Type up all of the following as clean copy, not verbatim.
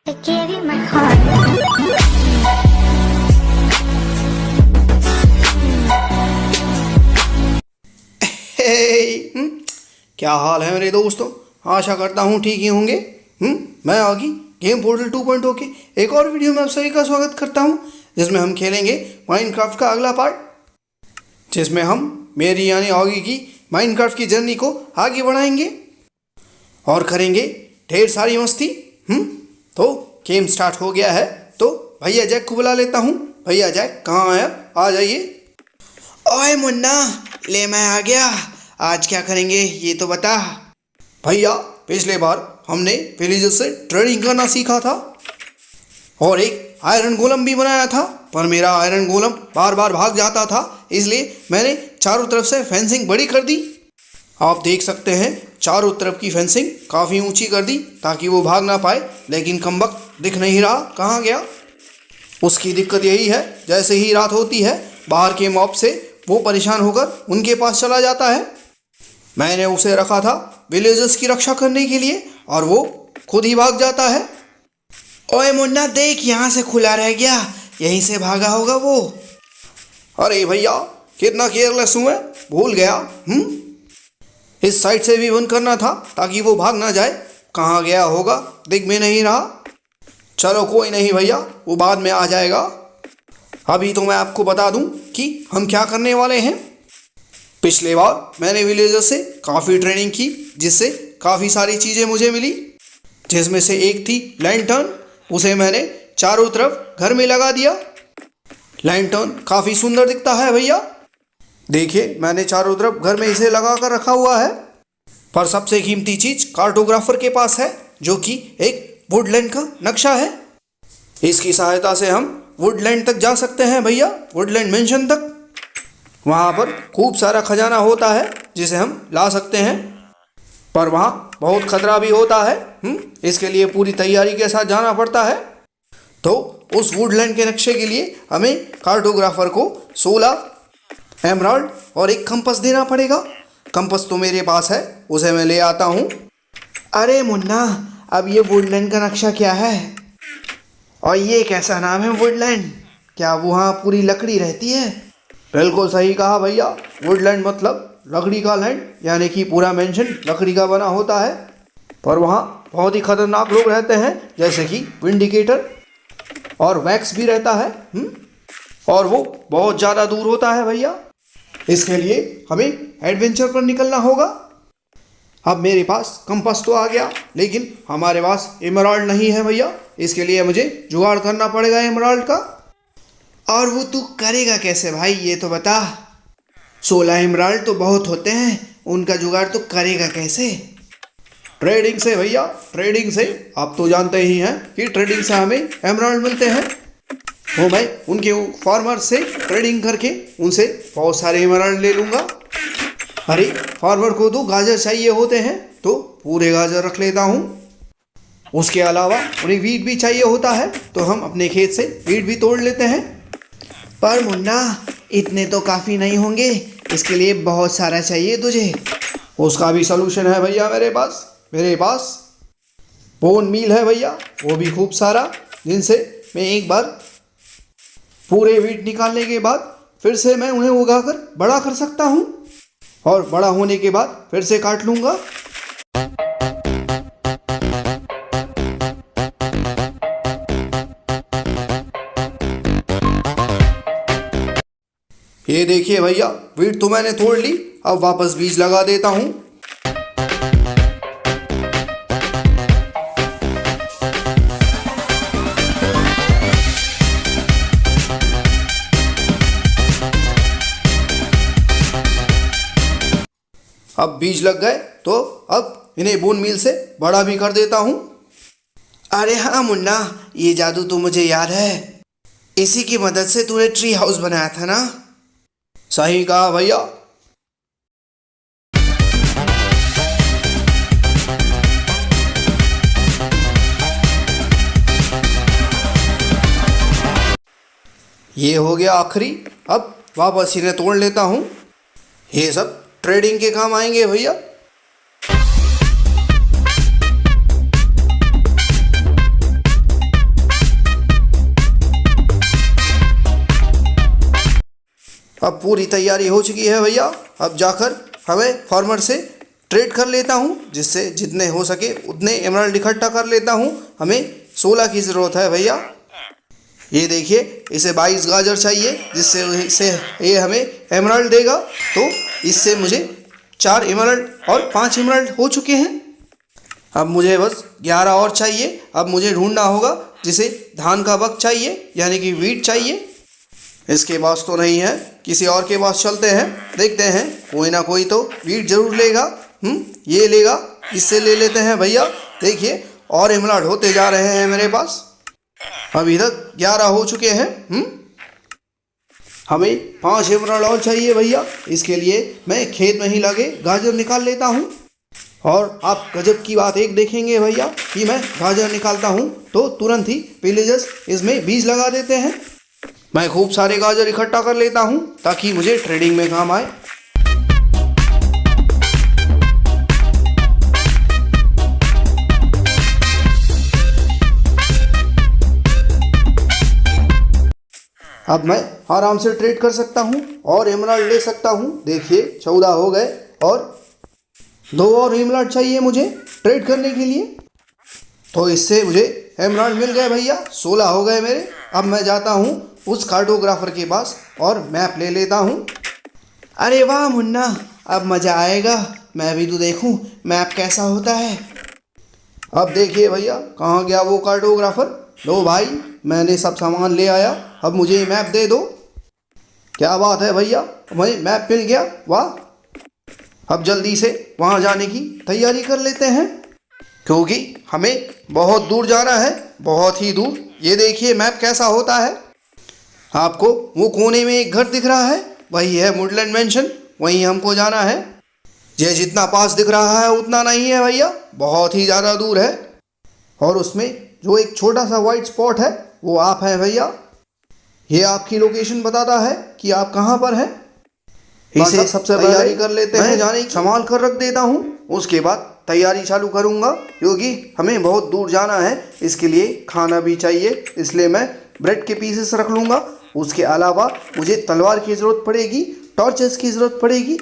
I gave you my heart. क्या हाल है मेरे दोस्तों। आशा करता हूँ ठीक ही होंगे। मैं आगी गेम पोर्टल 2.0 के एक और वीडियो में आप सभी का स्वागत करता हूँ, जिसमें हम खेलेंगे माइनक्राफ्ट का अगला पार्ट, जिसमें हम मेरी यानी आगी की माइनक्राफ्ट की जर्नी को आगे बढ़ाएंगे और करेंगे ढेर सारी मस्ती। तो गेम स्टार्ट हो गया है, तो भैया जैक को बुला लेता हूँ। भैया जैक कहाँ है, आ जाइए। ओए मुन्ना, ले मैं आ गया। आज क्या करेंगे ये तो बता। भैया पिछले बार हमने विलेजर से ट्रेडिंग करना सीखा था और एक आयरन गोलम भी बनाया था, पर मेरा आयरन गोलम बार बार भाग जाता था, इसलिए मैंने चारों तरफ से फेंसिंग बड़ी कर दी। आप देख सकते हैं चारों तरफ की फेंसिंग काफ़ी ऊंची कर दी ताकि वो भाग ना पाए, लेकिन कमबख्त दिख नहीं रहा, कहाँ गया। उसकी दिक्कत यही है, जैसे ही रात होती है बाहर के मॉब से वो परेशान होकर उनके पास चला जाता है। मैंने उसे रखा था विलेजर्स की रक्षा करने के लिए और वो खुद ही भाग जाता है। ओए मुन्ना देख, यहाँ से खुला रह गया, यहीं से भागा होगा वो। अरे भैया कितना केयरलेस हूँ मैं, भूल गया। इस साइड से भी बंद करना था ताकि वो भाग ना जाए। कहाँ गया होगा, दिख में नहीं रहा। चलो कोई नहीं भैया, वो बाद में आ जाएगा। अभी तो मैं आपको बता दूं कि हम क्या करने वाले हैं। पिछले बार मैंने विलेजर से काफ़ी ट्रेनिंग की, जिससे काफ़ी सारी चीज़ें मुझे मिली, जिसमें से एक थी लैंटर्न। उसे मैंने चारों तरफ घर में लगा दिया। लैंटर्न काफ़ी सुंदर दिखता है भैया, देखिए मैंने चारों तरफ घर में इसे लगा कर रखा हुआ है। पर सबसे कीमती चीज़ कार्टोग्राफर के पास है, जो कि एक वुडलैंड का नक्शा है। इसकी सहायता से हम वुडलैंड तक जा सकते हैं भैया, वुडलैंड मेंशन तक। वहाँ पर खूब सारा खजाना होता है जिसे हम ला सकते हैं, पर वहाँ बहुत खतरा भी होता है। इसके लिए पूरी तैयारी के साथ जाना पड़ता है। तो उस वुडलैंड के नक्शे के लिए हमें कार्टोग्राफर को 16 एमराल्ड और एक कंपास देना पड़ेगा। कंपास तो मेरे पास है, उसे मैं ले आता हूँ। अरे मुन्ना, अब ये वुडलैंड का नक्शा क्या है और ये कैसा नाम है वुडलैंड? क्या वहाँ पूरी लकड़ी रहती है? बिल्कुल सही कहा भैया, वुडलैंड मतलब लकड़ी का लैंड, यानी कि पूरा मेंशन लकड़ी का बना होता है। पर वहाँ बहुत ही खतरनाक लोग रहते हैं, जैसे कि विंडिकेटर और वैक्स भी रहता है। और वो बहुत ज़्यादा दूर होता है भैया। इसके लिए हमें एडवेंचर पर निकलना होगा। अब मेरे पास कंपास तो आ गया, लेकिन हमारे पास एमराल्ड नहीं है भैया। इसके लिए मुझे जुगाड़ करना पड़ेगा एमराल्ड का। और वो तू करेगा कैसे भाई, ये तो बता। 16 एमराल्ड तो बहुत होते हैं, उनका जुगाड़ तो करेगा कैसे? ट्रेडिंग से भैया, ट्रेडिंग से। आप तो जानते ही हैं कि ट्रेडिंग से हमें एमराल्ड मिलते हैं। तो मैं उनके फार्मर से ट्रेडिंग करके उनसे बहुत सारे एमराल्ड ले लूँगा। अरे फार्मर को तो गाजर चाहिए होते हैं, तो पूरे गाजर रख लेता हूँ। उसके अलावा उन्हें वीट भी चाहिए होता है, तो हम अपने खेत से वीट भी तोड़ लेते हैं। पर मुन्ना इतने तो काफ़ी नहीं होंगे, इसके लिए बहुत सारा चाहिए तुझे। उसका भी सलूशन है भैया मेरे पास। मेरे पास बोन मील है भैया, वो भी खूब सारा, जिनसे मैं एक बार पूरे वीट निकालने के बाद फिर से मैं उन्हें उगाकर बड़ा कर सकता हूँ, और बड़ा होने के बाद फिर से काट लूँगा। ये देखिए भैया, वीट तो मैंने तोड़ ली, अब वापस बीज लगा देता हूँ। अब बीज लग गए, तो अब इन्हें बोन मील से बड़ा भी कर देता हूँ। अरे हाँ मुन्ना, ये जादू तो मुझे याद है। इसी की मदद से तूने ट्री हाउस बनाया था ना? सही कहा भैया। ये हो गया आखिरी। अब वापस इन्हें तोड़ लेता हूँ। ये सब ट्रेडिंग के काम आएंगे भैया। अब पूरी तैयारी हो चुकी है भैया। अब जाकर हमें फार्मर से ट्रेड कर लेता हूँ, जिससे जितने हो सके उतने एमराल्ड इकट्ठा कर लेता हूँ। हमें 16 की ज़रूरत है भैया। ये देखिए, इसे 22 गाजर चाहिए, जिससे ये हमें एमराल्ड देगा। तो इससे मुझे 4 एमराल्ड और 5 एमराल्ड हो चुके हैं। अब मुझे बस 11 और चाहिए। अब मुझे ढूंढना होगा जिसे धान का बक चाहिए, यानी कि वीट चाहिए। इसके पास तो नहीं है, किसी और के पास चलते हैं, देखते हैं कोई ना कोई तो वीट जरूर लेगा। ये लेगा, इससे ले लेते हैं भैया। देखिए, और एमराल्ड होते जा रहे हैं मेरे पास। अभी तक 11 हो चुके हैं। हमें 5 एमराल्ड और चाहिए भैया। इसके लिए मैं खेत में ही लगे गाजर निकाल लेता हूँ। और आप गजब की बात एक देखेंगे भैया कि मैं गाजर निकालता हूँ तो तुरंत ही विलेजर्स इसमें बीज लगा देते हैं। मैं खूब सारे गाजर इकट्ठा कर लेता हूँ ताकि मुझे ट्रेडिंग में काम आए। अब मैं आराम से ट्रेड कर सकता हूँ और एमराल्ड ले सकता हूँ। देखिए, 14 हो गए और 2 और एमराल्ड चाहिए मुझे ट्रेड करने के लिए। तो इससे मुझे एमराल्ड मिल गए भैया, 16 हो गए मेरे। अब मैं जाता हूँ उस कार्टोग्राफर के पास और मैप ले लेता हूँ। अरे वाह मुन्ना, अब मज़ा आएगा, मैं भी तो देखूँ मैप कैसा होता है। अब देखिए भैया, कहाँ गया वो कार्टोग्राफर। लो भाई, मैंने सब सामान ले आया, अब मुझे मैप दे दो। क्या बात है भैया, हमें मैप मिल गया, वाह। अब जल्दी से वहाँ जाने की तैयारी कर लेते हैं, क्योंकि हमें बहुत दूर जाना है, बहुत ही दूर। ये देखिए मैप कैसा होता है। आपको वो कोने में एक घर दिख रहा है, वही है वुडलैंड मैंशन, वहीं हमको जाना है। ये जितना पास दिख रहा है उतना नहीं है भैया, बहुत ही ज़्यादा दूर है। और उसमें जो एक छोटा सा वाइट स्पॉट है वो आप हैं भैया। ये आपकी लोकेशन बताता है कि आप कहाँ पर हैं। इसे सबसे तैयारी कर लेते हैं, जाने की संभाल कर रख देता हूँ। उसके बाद तैयारी चालू करूँगा, क्योंकि हमें बहुत दूर जाना है। इसके लिए खाना भी चाहिए, इसलिए मैं ब्रेड के पीसेस रख लूँगा। उसके अलावा मुझे तलवार की ज़रूरत पड़ेगी, टॉर्चेस की ज़रूरत पड़ेगी,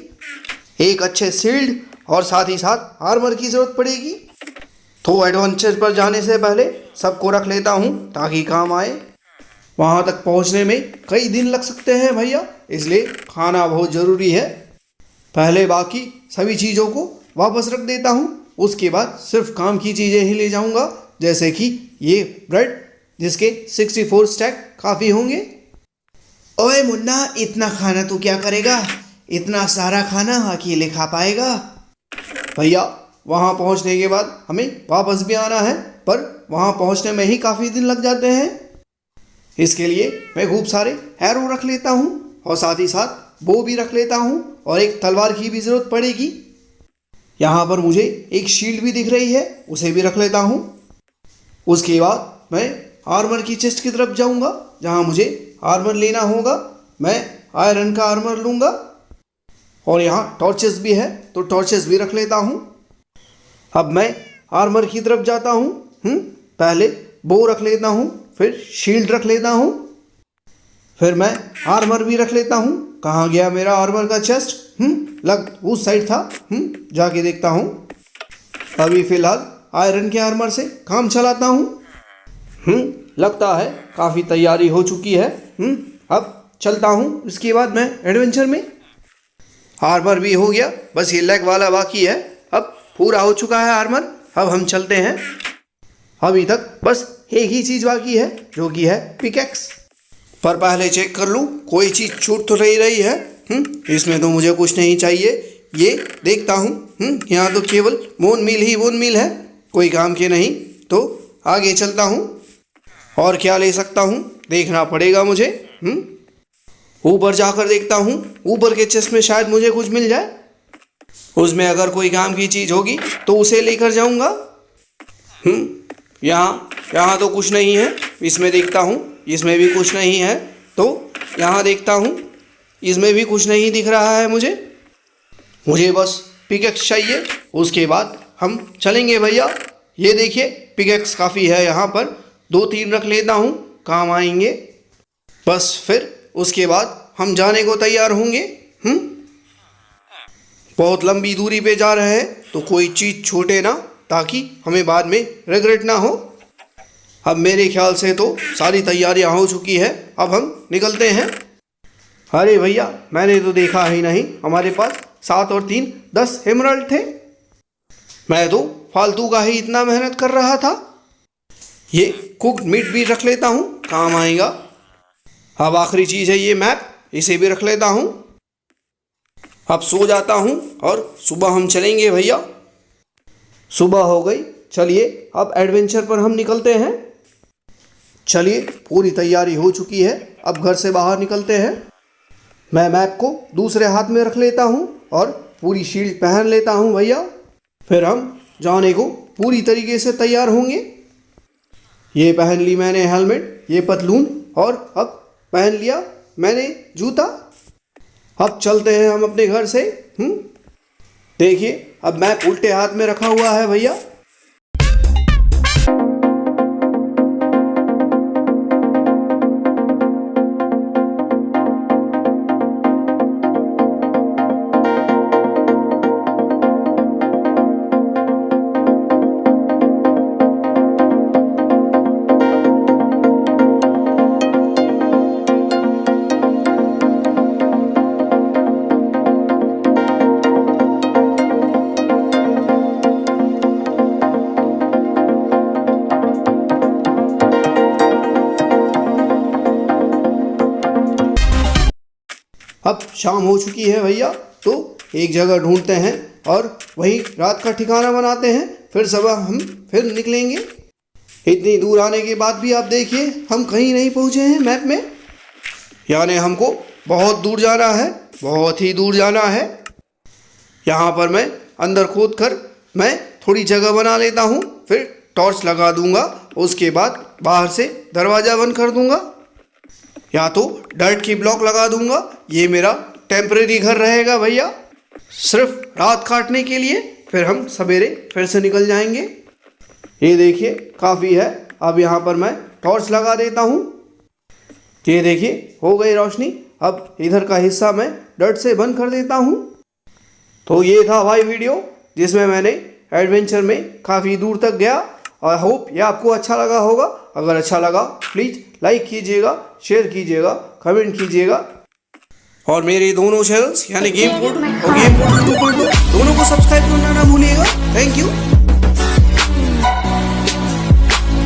एक अच्छे शील्ड और साथ ही साथ आर्मर की ज़रूरत पड़ेगी। तो एडवेंचर पर जाने से पहले सबको रख लेता हूँ ताकि काम आए। वहाँ तक पहुँचने में कई दिन लग सकते हैं भैया, इसलिए खाना बहुत ज़रूरी है। पहले बाकी सभी चीज़ों को वापस रख देता हूँ, उसके बाद सिर्फ काम की चीज़ें ही ले जाऊँगा, जैसे कि ये ब्रेड, जिसके 64 स्टैक काफ़ी होंगे। ओए मुन्ना, इतना खाना तू क्या करेगा? इतना सारा खाना अकेले खा पाएगा? भैया, वहाँ पहुँचने के बाद हमें वापस भी आना है, पर वहाँ पहुँचने में ही काफ़ी दिन लग जाते हैं। इसके लिए मैं खूब सारे एरो रख लेता हूँ और साथ ही साथ बो भी रख लेता हूँ, और एक तलवार की भी ज़रूरत पड़ेगी। यहाँ पर मुझे एक शील्ड भी दिख रही है, उसे भी रख लेता हूँ। उसके बाद मैं आर्मर की चेस्ट की तरफ जाऊँगा, जहाँ मुझे आर्मर लेना होगा। मैं आयरन का आर्मर लूँगा, और यहाँ टॉर्चेस भी है तो टॉर्चेस भी रख लेता हूँ। अब मैं आर्मर की तरफ जाता हूँ। पहले बो रख लेता हूँ, फिर शील्ड रख लेता हूँ, फिर मैं आर्मर भी रख लेता हूँ। कहाँ गया मेरा आर्मर का चेस्ट? लग उस साइड था, जाके देखता हूँ। अभी फ़िलहाल आयरन के आर्मर से काम चलाता हूँ। लगता है काफ़ी तैयारी हो चुकी है। अब चलता हूँ, इसके बाद मैं एडवेंचर में। आर्मर भी हो गया, बस ये लेग वाला बाकी है। अब पूरा हो चुका है आर्मर, अब हम चलते हैं। अभी तक बस एक ही चीज़ बाकी है, जो कि है पिकैक्स। पर पहले चेक कर लूँ कोई चीज़ छूट तो नहीं रही है। इसमें तो मुझे कुछ नहीं चाहिए, ये देखता हूँ। यहाँ तो केवल बोन मील है, कोई काम के नहीं। तो आगे चलता हूँ, और क्या ले सकता हूँ देखना पड़ेगा मुझे। ऊपर जाकर देखता हूँ, ऊपर के चेस्ट में शायद मुझे कुछ मिल जाए। उसमें अगर कोई काम की चीज़ होगी तो उसे लेकर जाऊँगा। यहाँ तो कुछ नहीं है। इसमें देखता हूँ, इसमें भी कुछ नहीं है। तो यहाँ देखता हूँ, इसमें भी कुछ नहीं दिख रहा है मुझे बस पिकैक्स चाहिए। उसके बाद हम चलेंगे भैया। ये देखिए पिकैक्स काफ़ी है यहाँ पर, 2-3 रख लेता हूँ, काम आएंगे। बस फिर उसके बाद हम जाने को तैयार होंगे। बहुत लंबी दूरी पे जा रहे हैं तो कोई चीज़ छूटे ना, ताकि हमें बाद में रिग्रेट ना हो। अब मेरे ख्याल से तो सारी तैयारियां हो चुकी है, अब हम निकलते हैं। अरे भैया, मैंने तो देखा ही नहीं, हमारे पास 7 और 3 10 एमराल्ड थे। मैं तो फालतू का ही इतना मेहनत कर रहा था। ये कुक्ड मीट भी रख लेता हूँ, काम आएगा। अब आखिरी चीज़ है ये मैप, इसे भी रख लेता हूँ। अब सो जाता हूँ और सुबह हम चलेंगे भैया। सुबह हो गई, चलिए अब एडवेंचर पर हम निकलते हैं। चलिए, पूरी तैयारी हो चुकी है, अब घर से बाहर निकलते हैं। मैं मैप को दूसरे हाथ में रख लेता हूँ और पूरी शील्ड पहन लेता हूँ भैया। फिर हम जाने को पूरी तरीके से तैयार होंगे। ये पहन ली मैंने हेलमेट, ये पतलून, और अब पहन लिया मैंने जूता। अब चलते हैं हम अपने घर से। देखिए, अब मैप उल्टे हाथ में रखा हुआ है भैया। अब शाम हो चुकी है भैया, तो एक जगह ढूंढते हैं और वहीं रात का ठिकाना बनाते हैं। फिर सुबह हम फिर निकलेंगे। इतनी दूर आने के बाद भी आप देखिए, हम कहीं नहीं पहुँचे हैं मैप में। यानी हमको बहुत दूर जाना है, बहुत ही दूर जाना है। यहाँ पर मैं अंदर खोद कर मैं थोड़ी जगह बना लेता हूँ, फिर टॉर्च लगा दूँगा। उसके बाद बाहर से दरवाज़ा बंद कर दूँगा, या तो डर्ट की ब्लॉक लगा दूंगा। ये मेरा टेम्परेरी घर रहेगा भैया, सिर्फ रात काटने के लिए। फिर हम सवेरे फिर से निकल जाएंगे। ये देखिए, काफ़ी है। अब यहाँ पर मैं टॉर्च लगा देता हूँ। ये देखिए, हो गई रोशनी। अब इधर का हिस्सा मैं डर्ट से बंद कर देता हूँ। तो ये था भाई वीडियो, जिसमें मैंने एडवेंचर में काफ़ी दूर तक गया। आई होप ये आपको अच्छा लगा होगा। अगर अच्छा लगा प्लीज़ लाइक कीजिएगा, शेयर कीजिएगा, कमेंट कीजिएगा, और मेरे दोनों चैनल्स यानी गेम पोर्टल और गेम पोर्टल 2.0 दोनों को सब्सक्राइब करना ना भूलिएगा। Thank you.